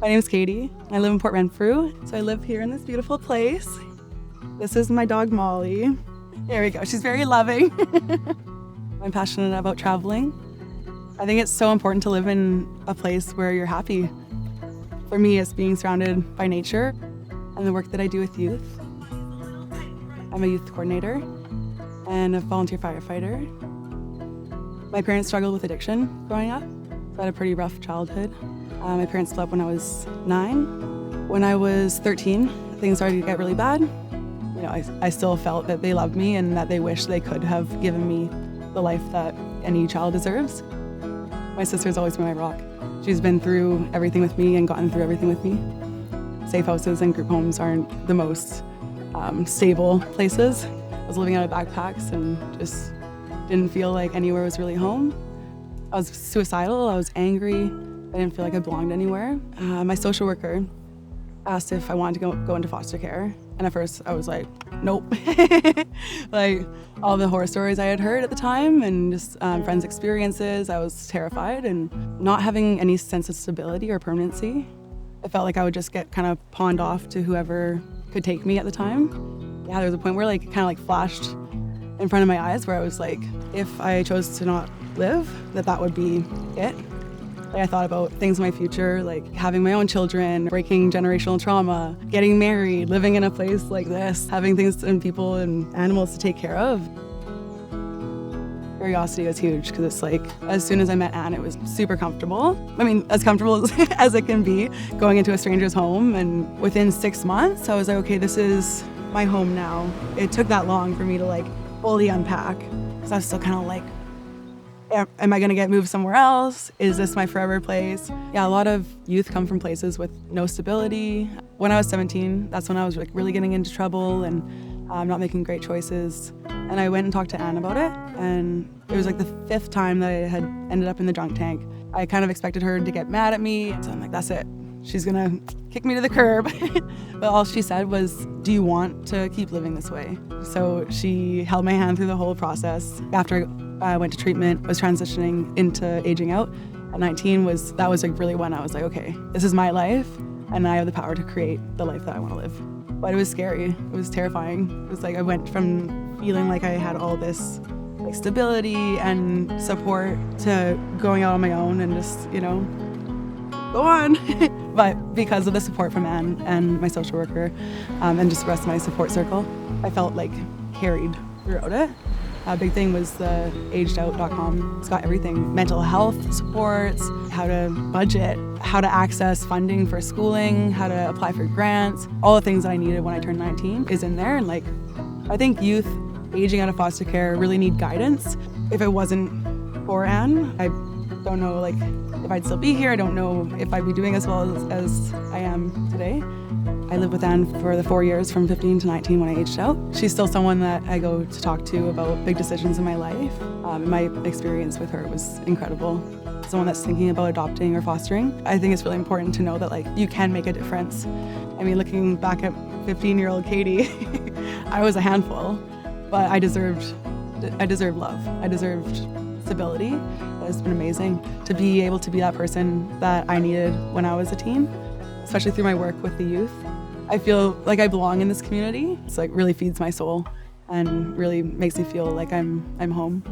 My name's Katie. I live in Port Renfrew. So I live here in this beautiful place. This is my dog Molly. There we go. She's very loving. I'm passionate about traveling. I think it's so important to live in a place where you're happy. For me, it's being surrounded by nature and the work that I do with youth. I'm a youth coordinator and a volunteer firefighter. My parents struggled with addiction growing up, so I had a pretty rough childhood. My parents split up when I was 9. When I was 13, things started to get really bad. You know, I still felt that they loved me and that they wished they could have given me the life that any child deserves. My sister's always been my rock. She's been through everything with me and gotten through everything with me. Safe houses and group homes aren't the most stable places. I was living out of backpacks and just didn't feel like anywhere was really home. I was suicidal, I was angry, I didn't feel like I belonged anywhere. My social worker asked if I wanted to go into foster care, and at first I was like, nope. Like all the horror stories I had heard at the time and just friends' experiences, I was terrified, and not having any sense of stability or permanency. I felt like I would just get kind of pawned off to whoever could take me at the time. Yeah, there was a point where like kind of like flashed in front of my eyes where I was like, if I chose to not live, that would be it. Like I thought about things in my future, like having my own children, breaking generational trauma, getting married, living in a place like this, having things and people and animals to take care of. Curiosity was huge because it's like, as soon as I met Anne, it was super comfortable. I mean, as comfortable as it can be, going into a stranger's home. And within 6 months, I was like, okay, this is my home now. It took that long for me to like fully unpack because I was still kind of like, am I gonna get moved somewhere else? Is this my forever place? Yeah, a lot of youth come from places with no stability. When I was 17, that's when I was like really getting into trouble and not making great choices. And I went and talked to Anne about it, and it was like the 5th time that I had ended up in the drunk tank. I kind of expected her to get mad at me, so I'm like, that's it. She's gonna kick me to the curb. But all she said was, do you want to keep living this way? So she held my hand through the whole process. After I went to treatment, was transitioning into aging out. At 19, that was like really when I was like, okay, this is my life, and I have the power to create the life that I want to live. But it was scary. It was terrifying. It was like I went from feeling like I had all this like stability and support to going out on my own and just, you know, go on. But because of the support from Anne and my social worker and just the rest of my support circle, I felt like carried throughout it. A big thing was the agedout.com. It's got everything, mental health supports, how to budget, how to access funding for schooling, how to apply for grants. All the things that I needed when I turned 19 is in there. And like, I think youth aging out of foster care really need guidance. If it wasn't for Anne, I don't know like if I'd still be here. I don't know if I'd be doing as well as I am today. I lived with Anne for the 4 years from 15 to 19 when I aged out. She's still someone that I go to talk to about big decisions in my life. My experience with her was incredible. Someone that's thinking about adopting or fostering, I think it's really important to know that like you can make a difference. I mean, looking back at 15-year-old Katie, I was a handful, but I deserved love. I deserved stability. It's been amazing to be able to be that person that I needed when I was a teen, especially through my work with the youth. I feel like I belong in this community. It's like really feeds my soul and really makes me feel like I'm home.